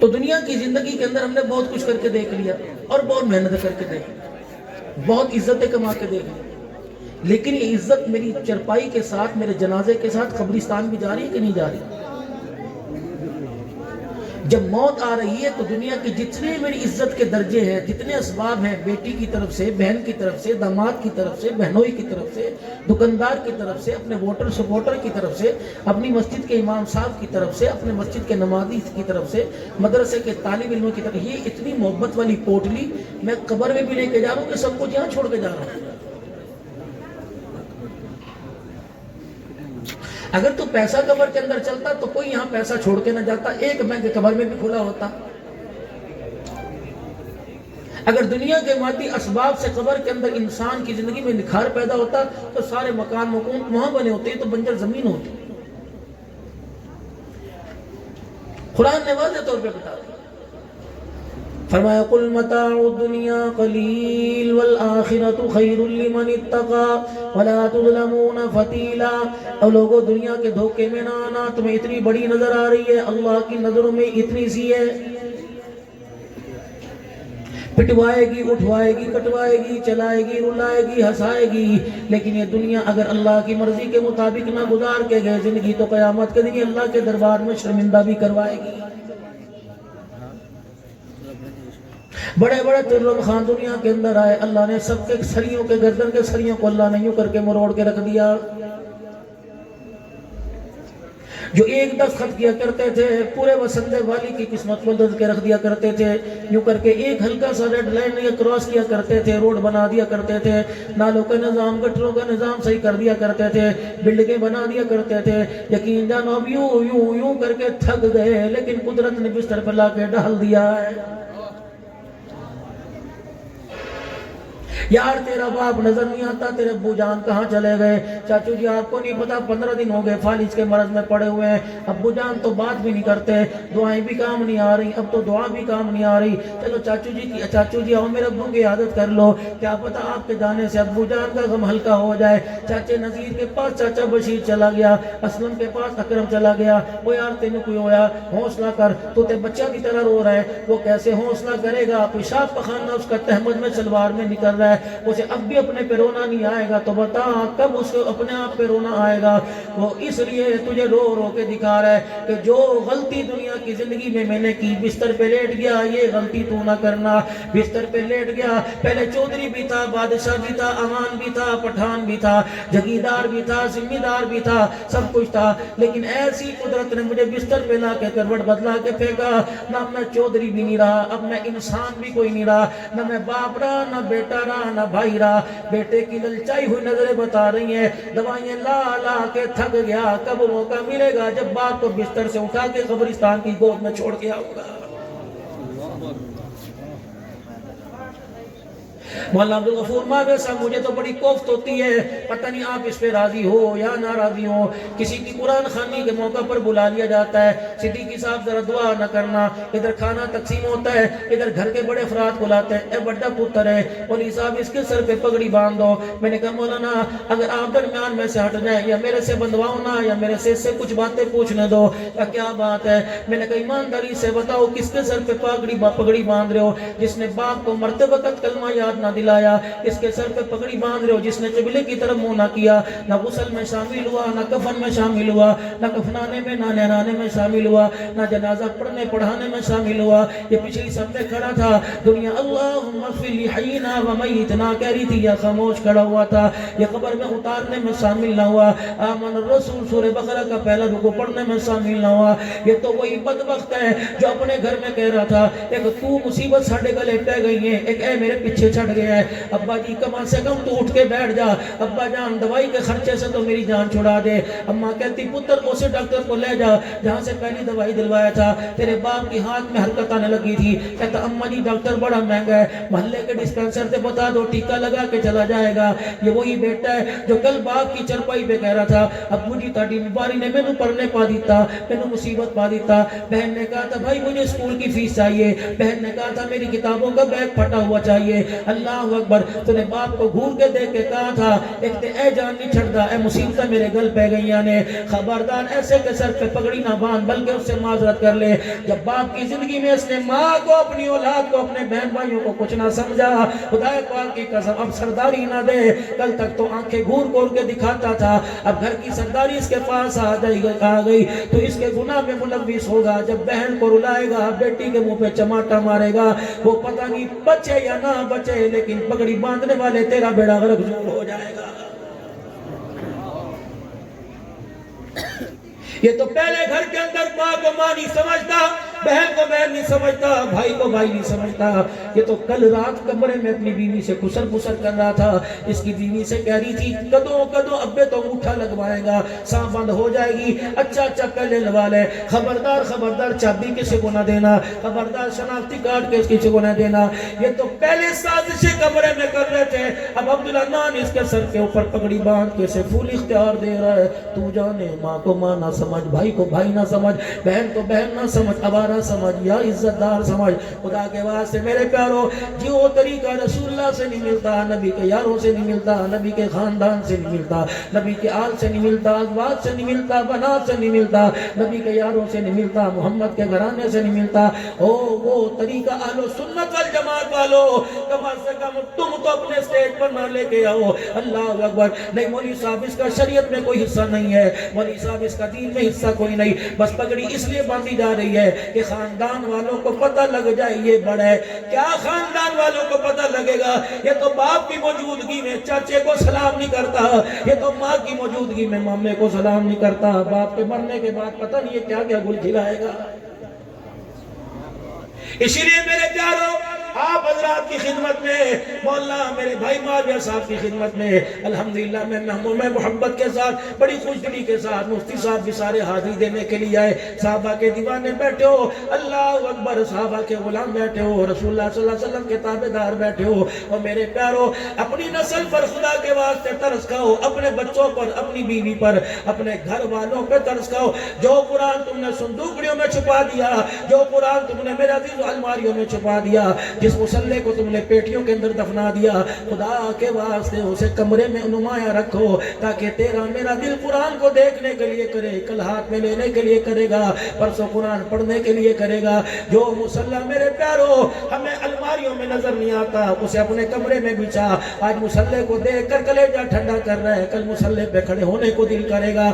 تو دنیا کی زندگی کے اندر ہم نے بہت کچھ کر کے دیکھ لیا اور بہت محنت کر کے دیکھ لی، بہت عزتیں کما کے دیکھ لی، لیکن یہ عزت میری چرپائی کے ساتھ، میرے جنازے کے ساتھ قبرستان بھی جا رہی ہے کہ نہیں جا رہی؟ جب موت آ رہی ہے تو دنیا کے جتنے میری عزت کے درجے ہیں، جتنے اسباب ہیں، بیٹی کی طرف سے، بہن کی طرف سے، داماد کی طرف سے، بہنوئی کی طرف سے، دکاندار کی طرف سے، اپنے ووٹر سپورٹر کی طرف سے، اپنی مسجد کے امام صاحب کی طرف سے، اپنے مسجد کے نمازی کی طرف سے، مدرسے کے طالب علموں کی طرف، یہ اتنی محبت والی پوٹلی میں قبر میں بھی لے کے جا رہا ہوں کہ سب کچھ یہاں چھوڑ کے جا رہا ہوں۔ اگر تو پیسہ قبر کے اندر چلتا تو کوئی یہاں پیسہ چھوڑ کے نہ جاتا، ایک بینک قبر میں بھی کھلا ہوتا۔ اگر دنیا کے مادی اسباب سے قبر کے اندر انسان کی زندگی میں نکھار پیدا ہوتا تو سارے مکان مکون وہاں بنے ہوتے، تو بنجر زمین ہوتی۔ قرآن نے واضح طور پہ بتا دیا، فرمایا قل متاع الدنیا قلیل والآخرۃ خیر لمن اتقى ولا تظلمون فتیلا۔ اور لوگوں دنیا کے دھوکے میں نہ آنا، تمہیں اتنی بڑی نظر آ رہی ہے، اللہ کی نظروں میں اتنی سی ہے، پٹوائے گی، اٹھوائے گی، کٹوائے گی، چلائے گی، رلائے گی، ہنسائے گی، لیکن یہ دنیا اگر اللہ کی مرضی کے مطابق نہ گزار کے گئے زندگی تو قیامت کے دن اللہ کے دربار میں شرمندہ بھی کروائے گی۔ بڑے بڑے ترم خان دنیا کے اندر آئے، اللہ نے سب کے سریوں کے گردن کے سریوں کو اللہ نے یوں کر کے مروڑ کے رکھ دیا۔ جو ایک دستخط کیا کرتے تھے پورے وسندے والی کی قسمت کو بدل کے رکھ دیا کرتے تھے، یوں کر کے ایک ہلکا سا ریڈ لائن یا کراس کیا کرتے تھے، روڈ بنا دیا کرتے تھے، نالوں کا نظام، گٹروں کا نظام صحیح کر دیا کرتے تھے، بلڈنگیں بنا دیا کرتے تھے، یقین جانو اب یوں یوں یوں کر کے تھک گئے، لیکن قدرت نے بستر پر لا کے ڈال دیا ہے۔ یار تیرا باپ نظر نہیں آتا، تیرے ابو جان کہاں چلے گئے؟ چاچو جی آپ کو نہیں پتا 15 دن ہو گئے فالج کے مرض میں پڑے ہوئے ہیں، ابو جان تو بات بھی نہیں کرتے، دعائیں بھی کام نہیں آ رہی، اب تو دعا بھی کام نہیں آ رہی، چلو چاچو جی آؤ میرے ابو کی عادت کر لو، کیا پتا آپ کے جانے سے ابو جان کا غم ہلکا ہو جائے۔ چاچے نذیر کے پاس چاچا بشیر چلا گیا، اسلم کے پاس اکرم چلا گیا، وہ یار تینوں کوئی ہویا، حوصلہ کر، تو تے بچہ کی طرح رو رہا ہے، وہ کیسے حوصلہ کرے گا؟ پیشاب پخانہ اس کا تہمد میں سلوار میں نکل رہا ہے، اسے اب بھی اپنے پہ رونا نہیں آئے گا، تو بتا کب اس کو اپنے آپ پہ رونا آئے گا؟ وہ اس لیے تجھے رو رو کے دکھا رہا ہے کہ جو غلطی دنیا کی زندگی میں نے کی، بستر پہ لیٹ گیا، یہ غلطی تو نہ کرنا۔ بستر پہ لیٹ گیا، پہلے چودھری بھی تھا، بادشاہ بھی تھا، امان بھی تھا، پٹھان بھی تھا، جگیردار بھی تھا، ذمہ دار بھی تھا، سب کچھ تھا، لیکن ایسی قدرت نے مجھے بستر پہ لا کے کروٹ بدلا کے پھینکا، نہ میں چودھری بھی نہیں رہا، اب میں انسان بھی کوئی نہیں رہا، نہ میں باپ رہا، نہ بیٹا رہا، نہ بھائی رہا۔ بیٹے کی للچائی ہوئی نظریں بتا رہی ہیں، دوائیں لا لا کے تھک گیا، کب موقع ملے گا جب باپ کو بستر سے اٹھا کے قبرستان کی گود میں چھوڑ کے آؤں گا۔ مولانا عبدالغفور ماوی صاحب مجھے تو بڑی کوفت ہوتی ہے، پتہ نہیں آپ اس پہ راضی ہو یا ناراضی ہو، کسی کی قرآن خوانی کے موقع پر بلا لیا جاتا ہے، صدیقی صاحب ذرا دعا نہ کرنا، ادھر کھانا تقسیم ہوتا ہے، ادھر گھر کے بڑے افراد کو لاتے ہیں، اے بڑا پتر ہے مولوی صاحب اس کے سر پہ پگڑی باندھ دو۔ میں نے کہا مولانا اگر آپ درمیان میں سے ہٹ جائیں یا میرے سے بندواؤ نہ یا میرے سے اس سے کچھ باتیں پوچھنے دو، کیا بات ہے؟ میں نے کہا ایمانداری سے بتاؤ کس کے سر پہ پگڑی باندھ رہے ہو؟ جس نے باپ کو مرتے وقت کلمہ یاد نہ دلایا، اس کے سر پہ پگڑی باندھ رہے ہو جس نے قبلے کی طرف منہ نہ کیا، نہ غسل میں شامل ہوا، نہ کفن میں شامل ہوا، نہ کفنانے میں نہ نہرانے میں شامل ہوا، نہ جنازہ پڑھنے پڑھانے میں شامل ہوا۔ یہ پچھلی صف میں کھڑا تھا، دنیا اللہم اغفر لی حینا و میتنا کہہ رہی تھی، یا خاموش کھڑا ہوا تھا، یہ قبر میں اتارنے میں شامل نہ ہوا، آمن الرسول سورہ بقرہ کا پہلا رکوع پڑھنے میں شامل نہ ہوا۔ یہ تو وہی بدبخت ہے جو اپنے گھر میں کہہ رہا تھا ایک تو مصیبت ساڑھے گلے پہ گئی ہے، ایک اے میرے پیچھے چھڑ گیا ہے، ابا جی کم سے کم تو اٹھ کے بیٹھ جا، ابا جان دوائی کے خرچے سے تو میری جان چھڑا دے۔ اماں کہتی پتر اسے ڈاکٹر کو لے جا جہاں سے پہلی دوائی دلوایا تھا، تیرے باپ کی ہاتھ میں حرکت آنے لگی تھی، کہتا اماں جی ڈاکٹر بڑا مہنگا ہے، محلے کے ڈسپینسر سے بتا دو ٹیکہ لگا کے چلا جائے گا۔ یہ وہی بیٹا ہے جو کل باپ کی چرپائی پہ کہہ رہا تھا ابو جی تاڑی مباری نے میں نو پڑھنے پا دیتا، میں نو مصیبت پا دیتا۔ بہن نے کہا تھا بھائی مجھے اسکول کی فیس چاہیے، بہن نے کہا تھا میری کتابوں کا بیگ پھٹا ہوا چاہیے۔ اللہ اللہ اکبر تو نے باپ کو گھور کے دیکھ کے کہا تھا ایک تے اے جان نہیں چھڑدا اے مصیبت میرے گل پہ گئیاں نے خبردار ایسے کہ سر پہ پگڑی نہ باندھ بلکہ اس سے معذرت کر لے جب باپ کی زندگی میں اس نے ماں کو اپنی اولاد کو اپنے بہن بھائیوں کو کچھ نہ سمجھا خدا پاک کی قسم اب سرداری نہ دے کل تک تو آنکھیں گھور گھور کے دکھاتا تھا اب گھر کی سرداری اس کے پاس آ گئی تو اس کے گناہ میں ملوث ہوگا جب بہن کو رلائے گا بیٹی کے منہ پہ چماٹا مارے گا وہ پتہ نہیں بچے یا نہ بچے لیکن پگڑی باندھنے والے تیرا بیڑا غرق ضرور ہو جائے گا یہ تو پہلے گھر کے اندر ماں کو ماں نہیں سمجھتا بہن کو بہن نہیں سمجھتا بھائی کو بھائی نہیں سمجھتا یہ تو کل رات کمرے میں اپنی بیوی سے خسر پسر کر رہا تھا اس کی بیوی سے کہہ رہی تھی کدوں کدوں ابے تو انگوٹھا لگوائے گا سانپ بند ہو جائے گی اچھا اچھا پہلے لگوا لے خبردار خبردار چابی کسی کو نہ دینا خبردار شناختی کارڈ کسی کو نہ دینا یہ تو پہلے سازشیں کمرے میں کر رہے تھے اب عبدالعنان اس کے سر کے اوپر پگڑی باندھ کے سے پھول اختیار دے رہا ہے تو جانے ماں کو ماں نہ سمجھ بھائی کو بھائی نہ سمجھ بہن کو بہن نہ سمجھ عوارہ سمجھ یا عزت دار سمجھ خدا کے واسطے میرے پیارو جو طریقہ رسول اللہ سے نہیں ملتا نبی کے یاروں سے نہیں ملتا نبی کے خاندان سے نہیں ملتا نبی کے آل سے نہیں ملتا ازواج سے نہیں ملتا بنات سے نہیں ملتا نبی کے یاروں سے نہیں ملتا محمد کے گھرانے سے نہیں ملتا وہ طریقہ اہل سنت والجماعت والو کم از کم تم تو اپنے سٹیج پر نہ لے کے آؤ اللہ اکبر نہیں مولوی صاحب اس کا شریعت میں کوئی حصہ نہیں ہے مولوی صاحب اس کا دین میں حصہ کوئی نہیں بس پگڑی اس لیے باندھی جا رہی ہے کہ خاندان والوں کو پتہ لگ جائے یہ بڑا ہے کیا خاندان والوں کو پتہ لگے گا یہ تو باپ کی موجودگی میں چاچے کو سلام نہیں کرتا یہ تو ماں کی موجودگی میں مامے کو سلام نہیں کرتا باپ کے مرنے کے بعد پتہ نہیں یہ کیا کیا گل کھلائے گا اسی لیے میرے پیارو آپ حضرات کی خدمت میں مولانا میرے بھائی معاویہ صاحب کی خدمت میں الحمدللہ میں محبت کے ساتھ بڑی خوش دلی کے ساتھ مفتی صاحب بھی سارے حاضری دینے کے لیے آئے صحابہ کے دیوانے بیٹھے ہو اللہ اکبر صحابہ کے غلام بیٹھے ہو رسول اللہ صلی اللہ علیہ وسلم کے تابعدار بیٹھے ہو اور میرے پیارو اپنی نسل پر خدا کے واسطے ترس کھاؤ اپنے بچوں پر اپنی بیوی پر اپنے گھر والوں پہ ترس کھاؤ جو قرآن تم نے صندوقڑیوں میں چھپا دیا جو قرآن تم نے میرے عزیز الماریوں میں چھپا دیا جس مسلح کو تم نے پیٹیوں کے اندر دفنا دیا خدا کے واسطے اسے کمرے میں نمایاں رکھو تاکہ تیرا میرا دل قرآن کو دیکھنے کے لیے کرے کل ہاتھ میں لینے کے لیے کرے گا پرسوں قرآن پڑھنے کے لیے کرے گا جو مسلح میرے پیارو ہمیں الماریوں میں نظر نہیں آتا اسے اپنے کمرے میں بچھا آج مسلح کو دیکھ کر کلیجہ ٹھنڈا کر رہا ہے کل مسلح پہ کھڑے ہونے کو دل کرے گا